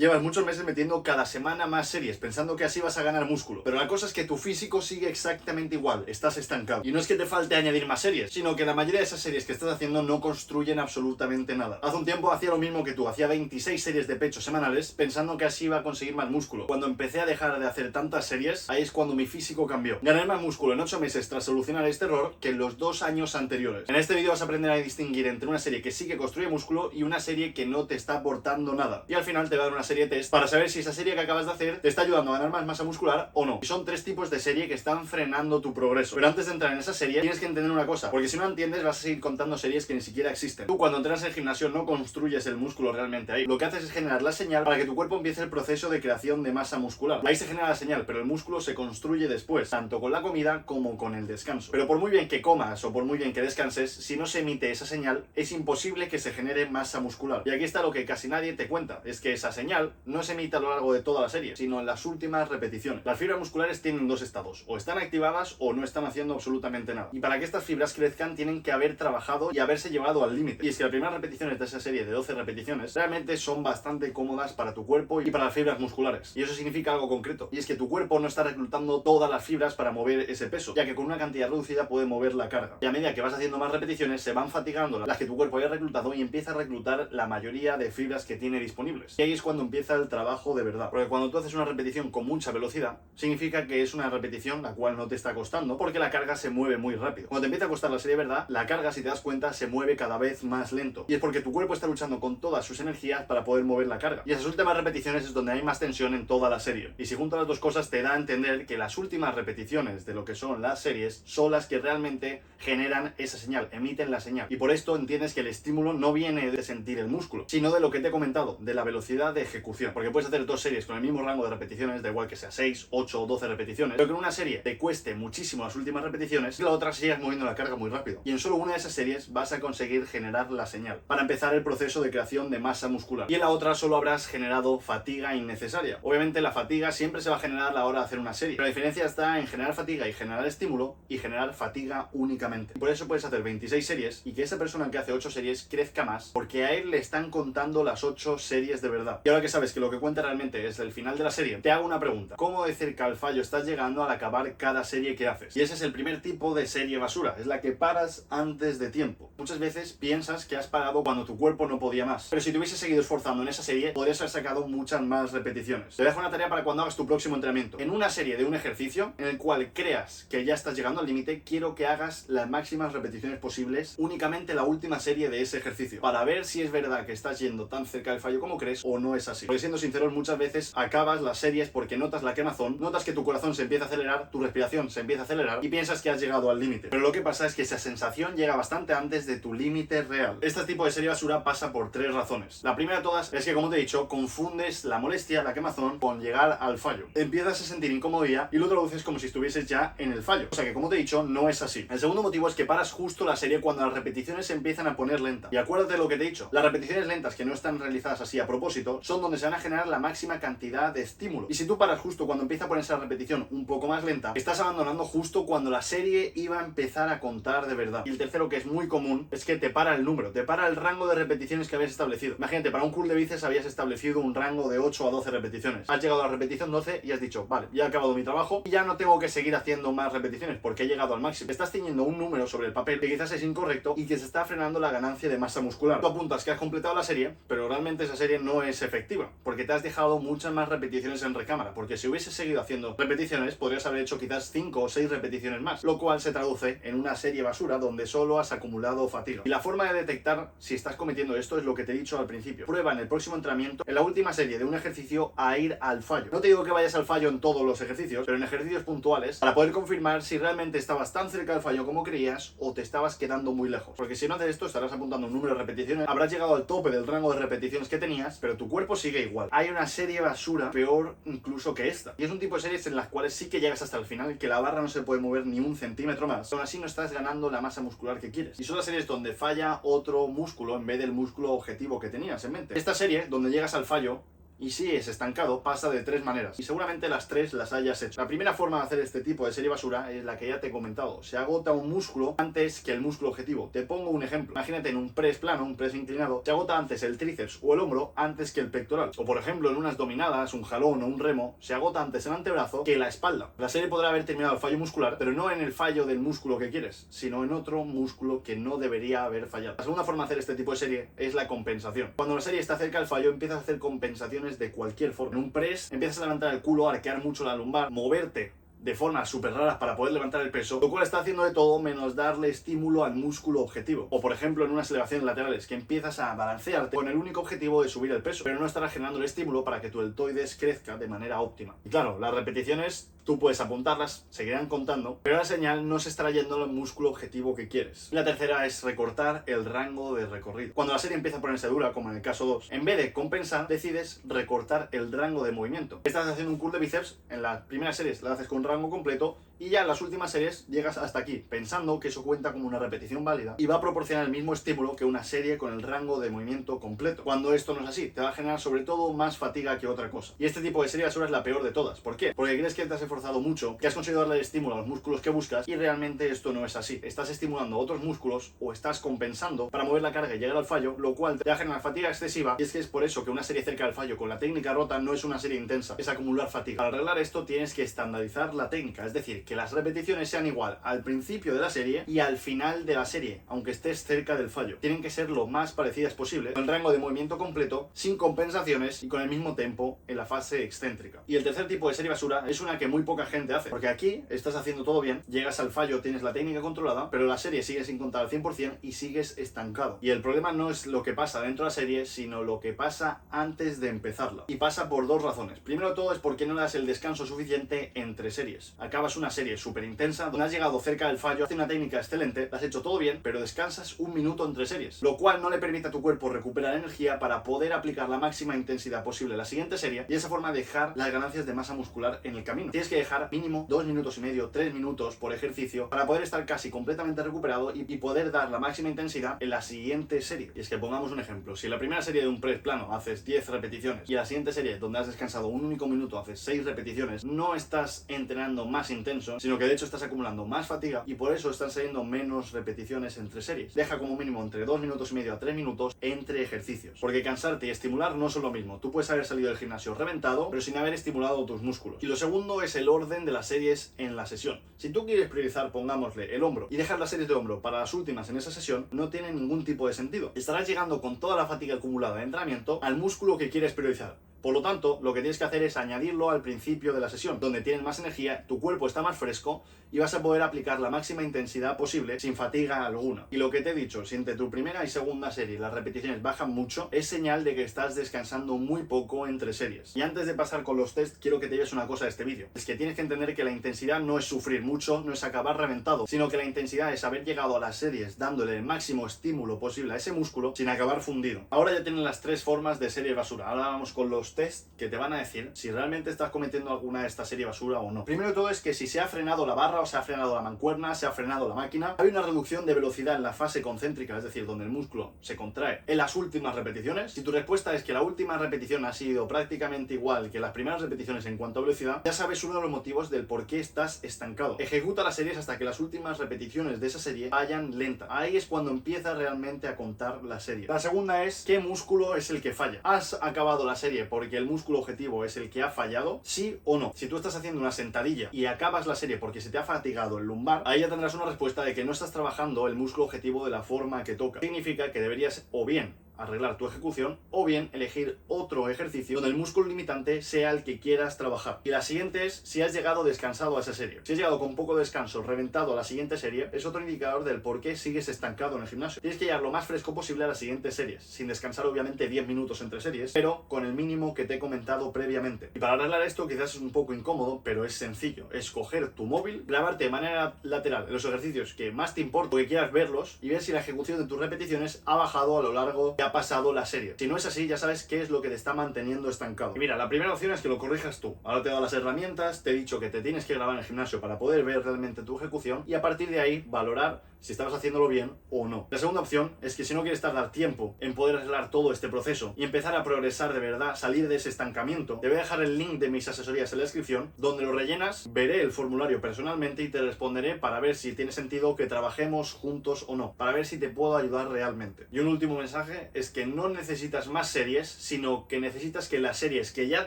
Llevas muchos meses metiendo cada semana más series, pensando que así vas a ganar músculo. Pero la cosa es que tu físico sigue exactamente igual, estás estancado. Y no es que te falte añadir más series, sino que la mayoría de esas series que estás haciendo no construyen absolutamente nada. Hace un tiempo hacía lo mismo que tú, hacía 26 series de pecho semanales, pensando que así iba a conseguir más músculo. Cuando empecé a dejar de hacer tantas series, ahí es cuando mi físico cambió. Gané más músculo en 8 meses tras solucionar este error que en los 2 años anteriores. En este vídeo vas a aprender a distinguir entre una serie que sí que construye músculo y una serie que no te está aportando nada. Y al final te voy a dar una serie de test para saber si esa serie que acabas de hacer te está ayudando a ganar más masa muscular o no. Y son 3 tipos de serie que están frenando tu progreso. Pero antes de entrar en esa serie tienes que entender una cosa, porque si no entiendes vas a seguir contando series que ni siquiera existen. Tú cuando entrenas en el gimnasio no construyes el músculo realmente ahí. Lo que haces es generar la señal para que tu cuerpo empiece el proceso de creación de masa muscular. Ahí se genera la señal, pero el músculo se construye después, tanto con la comida como con el descanso. Pero por muy bien que comas o por muy bien que descanses, si no se emite esa señal, es imposible que se genere masa muscular. Y aquí está lo que casi nadie te cuenta, es que esa señal no se emite a lo largo de toda la serie, sino en las últimas repeticiones. Las fibras musculares tienen 2 estados, o están activadas o no están haciendo absolutamente nada. Y para que estas fibras crezcan tienen que haber trabajado y haberse llevado al límite. Y es que las primeras repeticiones de esa serie de 12 repeticiones realmente son bastante cómodas para tu cuerpo y para las fibras musculares. Y eso significa algo concreto, y es que tu cuerpo no está reclutando todas las fibras para mover ese peso, ya que con una cantidad reducida puede mover la carga. Y a medida que vas haciendo más repeticiones se van fatigando las que tu cuerpo haya reclutado y empieza a reclutar la mayoría de fibras que tiene disponibles. Y ahí es cuando empieza el trabajo de verdad. Porque cuando tú haces una repetición con mucha velocidad, significa que es una repetición la cual no te está costando, porque la carga se mueve muy rápido. Cuando te empieza a costar la serie de verdad, la carga, si te das cuenta, se mueve cada vez más lento. Y es porque tu cuerpo está luchando con todas sus energías para poder mover la carga. Y esas últimas repeticiones es donde hay más tensión en toda la serie. Y si juntas las dos cosas te da a entender que las últimas repeticiones de lo que son las series son las que realmente generan esa señal, emiten la señal. Y por esto entiendes que el estímulo no viene de sentir el músculo, sino de lo que te he comentado, de la velocidad de ejecución. Porque puedes hacer 2 series con el mismo rango de repeticiones, da igual que sea 6, 8 o 12 repeticiones, pero que en una serie te cueste muchísimo las últimas repeticiones y la otra sigas moviendo la carga muy rápido. Y en solo una de esas series vas a conseguir generar la señal para empezar el proceso de creación de masa muscular. Y en la otra solo habrás generado fatiga innecesaria. Obviamente la fatiga siempre se va a generar a la hora de hacer una serie, pero la diferencia está en generar fatiga y generar estímulo y generar fatiga únicamente. Por eso puedes hacer 26 series y que esa persona que hace 8 series crezca más, porque a él le están contando las 8 series de verdad. Y ahora que sabes que lo que cuenta realmente es el final de la serie, te hago una pregunta. ¿Cómo de cerca al fallo estás llegando al acabar cada serie que haces? Y ese es el primer tipo de serie basura, es la que paras antes de tiempo. Muchas veces piensas que has parado cuando tu cuerpo no podía más, pero si te hubieses seguido esforzando en esa serie, podrías haber sacado muchas más repeticiones. Te dejo una tarea para cuando hagas tu próximo entrenamiento. En una serie de un ejercicio en el cual creas que ya estás llegando al límite, quiero que hagas las máximas repeticiones posibles únicamente la última serie de ese ejercicio, para ver si es verdad que estás yendo tan cerca del fallo como crees o no es así. Porque siendo sinceros, muchas veces acabas las series porque notas la quemazón, notas que tu corazón se empieza a acelerar, tu respiración se empieza a acelerar y piensas que has llegado al límite. Pero lo que pasa es que esa sensación llega bastante antes de tu límite real. Este tipo de serie basura pasa por 3 razones. La primera de todas es que, como te he dicho, confundes la molestia, la quemazón, con llegar al fallo. Empiezas a sentir incomodidad y lo traduces como si estuvieses ya en el fallo. O sea que, como te he dicho, no es así. El segundo motivo es que paras justo la serie cuando las repeticiones se empiezan a poner lentas. Y acuérdate de lo que te he dicho. Las repeticiones lentas que no están realizadas así a propósito son donde se van a generar la máxima cantidad de estímulo. Y si tú paras justo cuando empieza a ponerse la repetición un poco más lenta, estás abandonando justo cuando la serie iba a empezar a contar de verdad. Y el tercero, que es muy común, es que te para el número, te para el rango de repeticiones que habías establecido. Imagínate, para un curl de bíceps habías establecido un rango de 8 a 12 repeticiones. Has llegado a la repetición 12 y has dicho, vale, ya he acabado mi trabajo y ya no tengo que seguir haciendo más repeticiones porque he llegado al máximo. Estás teniendo un número sobre el papel que quizás es incorrecto y que se está frenando la ganancia de masa muscular. Tú apuntas que has completado la serie, pero realmente esa serie no es efectiva, porque te has dejado muchas más repeticiones en recámara, porque si hubieses seguido haciendo repeticiones, podrías haber hecho quizás 5 o 6 repeticiones más, lo cual se traduce en una serie basura donde solo has acumulado fatiga. Y la forma de detectar si estás cometiendo esto es lo que te he dicho al principio. Prueba en el próximo entrenamiento, en la última serie de un ejercicio, a ir al fallo. No te digo que vayas al fallo en todos los ejercicios, pero en ejercicios puntuales, para poder confirmar si realmente estabas tan cerca del fallo como creías o te estabas quedando muy lejos. Porque si no haces esto, estarás apuntando un número de repeticiones, habrás llegado al tope del rango de repeticiones que tenías, pero tu cuerpo sigue igual. Hay una serie basura peor incluso que esta. Y es un tipo de series en las cuales sí que llegas hasta el final, que la barra no se puede mover ni un centímetro más. Aún así no estás ganando la masa muscular que quieres. Y son las series donde falla otro músculo en vez del músculo objetivo que tenías en mente. Esta serie, donde llegas al fallo, y sigues estancado pasa de 3 maneras. Y seguramente las 3 las hayas hecho. La primera forma de hacer este tipo de serie basura es la que ya te he comentado. Se agota un músculo antes que el músculo objetivo. Te pongo un ejemplo. Imagínate en un press plano, un press inclinado, se agota antes el tríceps o el hombro antes que el pectoral. O por ejemplo en unas dominadas, un jalón o un remo, se agota antes el antebrazo que la espalda. La serie podrá haber terminado el fallo muscular, pero no en el fallo del músculo que quieres, sino en otro músculo que no debería haber fallado. La segunda forma de hacer este tipo de serie es la compensación. Cuando la serie está cerca del fallo, empiezas a hacer compensaciones de cualquier forma. En un press, empiezas a levantar el culo, arquear mucho la lumbar, moverte de formas súper raras para poder levantar el peso, lo cual está haciendo de todo menos darle estímulo al músculo objetivo. O por ejemplo en unas elevaciones laterales, que empiezas a balancearte con el único objetivo de subir el peso, pero no estarás generando el estímulo para que tu deltoides crezca de manera óptima. Y claro, las repeticiones tú puedes apuntarlas, seguirán contando, pero la señal no se estará yendo al músculo objetivo que quieres. Y la tercera es recortar el rango de recorrido. Cuando la serie empieza a ponerse dura, como en el caso 2, en vez de compensar, decides recortar el rango de movimiento. Estás haciendo un curl de bíceps, en las primeras series la haces con rango completo, y ya en las últimas series llegas hasta aquí, pensando que eso cuenta como una repetición válida y va a proporcionar el mismo estímulo que una serie con el rango de movimiento completo. Cuando esto no es así, te va a generar sobre todo más fatiga que otra cosa. Y este tipo de serie basura es la peor de todas. ¿Por qué? Porque crees que te has esforzado mucho, que has conseguido darle el estímulo a los músculos que buscas y realmente esto no es así. Estás estimulando otros músculos o estás compensando para mover la carga y llegar al fallo, lo cual te va a generar fatiga excesiva, y es que es por eso que una serie cerca del fallo con la técnica rota no es una serie intensa, es acumular fatiga. Para arreglar esto tienes que estandarizar la técnica, es decir, que las repeticiones sean igual al principio de la serie y al final de la serie, aunque estés cerca del fallo. Tienen que ser lo más parecidas posible, con el rango de movimiento completo, sin compensaciones y con el mismo tempo en la fase excéntrica. Y el tercer tipo de serie basura es una que muy poca gente hace, porque aquí estás haciendo todo bien, llegas al fallo, tienes la técnica controlada, pero la serie sigue sin contar al 100% y sigues estancado. Y el problema no es lo que pasa dentro de la serie, sino lo que pasa antes de empezarla. Y pasa por dos razones. Primero de todo es porque no das el descanso suficiente entre series. Acabas una serie súper intensa, donde has llegado cerca del fallo, haces una técnica excelente, la has hecho todo bien, pero descansas un minuto entre series, lo cual no le permite a tu cuerpo recuperar energía para poder aplicar la máxima intensidad posible en la siguiente serie, y de esa forma dejar las ganancias de masa muscular en el camino. Tienes que dejar mínimo 2 minutos y medio, 3 minutos por ejercicio para poder estar casi completamente recuperado y poder dar la máxima intensidad en la siguiente serie. Y es que pongamos un ejemplo, si en la primera serie de un press plano haces 10 repeticiones y en la siguiente serie donde has descansado un único minuto haces 6 repeticiones, no estás entrenando más intenso, sino que de hecho estás acumulando más fatiga y por eso están saliendo menos repeticiones entre series. Deja como mínimo entre 2 minutos y medio a 3 minutos entre ejercicios, porque cansarte y estimular no son lo mismo. Tú puedes haber salido del gimnasio reventado, pero sin haber estimulado tus músculos. Y lo segundo es el orden de las series en la sesión. Si tú quieres priorizar, pongámosle, el hombro y dejar las series de hombro para las últimas en esa sesión, no tiene ningún tipo de sentido. Estarás llegando con toda la fatiga acumulada de entrenamiento al músculo que quieres priorizar. Por lo tanto, lo que tienes que hacer es añadirlo al principio de la sesión, donde tienes más energía, tu cuerpo está más fresco y vas a poder aplicar la máxima intensidad posible sin fatiga alguna. Y lo que te he dicho, si entre tu primera y segunda serie las repeticiones bajan mucho, es señal de que estás descansando muy poco entre series. Y antes de pasar con los test, quiero que te lleves una cosa de este vídeo. Es que tienes que entender que la intensidad no es sufrir mucho, no es acabar reventado, sino que la intensidad es haber llegado a las series dándole el máximo estímulo posible a ese músculo sin acabar fundido. Ahora ya tienen las 3 formas de serie basura. Ahora vamos con los test que te van a decir si realmente estás cometiendo alguna de esta serie basura o no. Primero de todo es que si se ha frenado la barra o se ha frenado la mancuerna, se ha frenado la máquina, hay una reducción de velocidad en la fase concéntrica, es decir, donde el músculo se contrae en las últimas repeticiones. Si tu respuesta es que la última repetición ha sido prácticamente igual que las primeras repeticiones en cuanto a velocidad, ya sabes uno de los motivos del por qué estás estancado. Ejecuta las series hasta que las últimas repeticiones de esa serie vayan lentas. Ahí es cuando empieza realmente a contar la serie. La segunda es qué músculo es el que falla. ¿Has acabado la serie porque el músculo objetivo es el que ha fallado? ¿Sí o no? Si tú estás haciendo una sentadilla y acabas la serie porque se te ha fatigado el lumbar, ahí ya tendrás una respuesta de que no estás trabajando el músculo objetivo de la forma que toca. Significa que deberías o bien arreglar tu ejecución o bien elegir otro ejercicio donde el músculo limitante sea el que quieras trabajar. Y la siguiente es si has llegado descansado a esa serie. Si has llegado con poco descanso, reventado a la siguiente serie, es otro indicador del por qué sigues estancado en el gimnasio. Tienes que llegar lo más fresco posible a las siguientes series, sin descansar obviamente 10 minutos entre series, pero con el mínimo que te he comentado previamente. Y para arreglar esto quizás es un poco incómodo, pero es sencillo. Es coger tu móvil, grabarte de manera lateral los ejercicios que más te importan o que quieras verlos y ver si la ejecución de tus repeticiones ha bajado a lo largo de ha pasado la serie. Si no es así, ya sabes qué es lo que te está manteniendo estancado. Y mira, la primera opción es que lo corrijas tú. Ahora te he dado las herramientas, te he dicho que te tienes que grabar en el gimnasio para poder ver realmente tu ejecución y a partir de ahí valorar si estabas haciéndolo bien o no. La segunda opción es que si no quieres tardar tiempo en poder arreglar todo este proceso y empezar a progresar de verdad, salir de ese estancamiento, te voy a dejar el link de mis asesorías en la descripción, donde lo rellenas, veré el formulario personalmente y te responderé para ver si tiene sentido que trabajemos juntos o no, para ver si te puedo ayudar realmente. Y un último mensaje es que no necesitas más series, sino que necesitas que las series que ya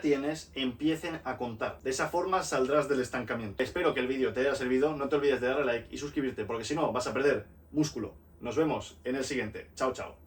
tienes empiecen a contar. De esa forma saldrás del estancamiento. Espero que el vídeo te haya servido, no te olvides de darle like y suscribirte, porque si no vas a perder músculo. Nos vemos en el siguiente. Chao, chao.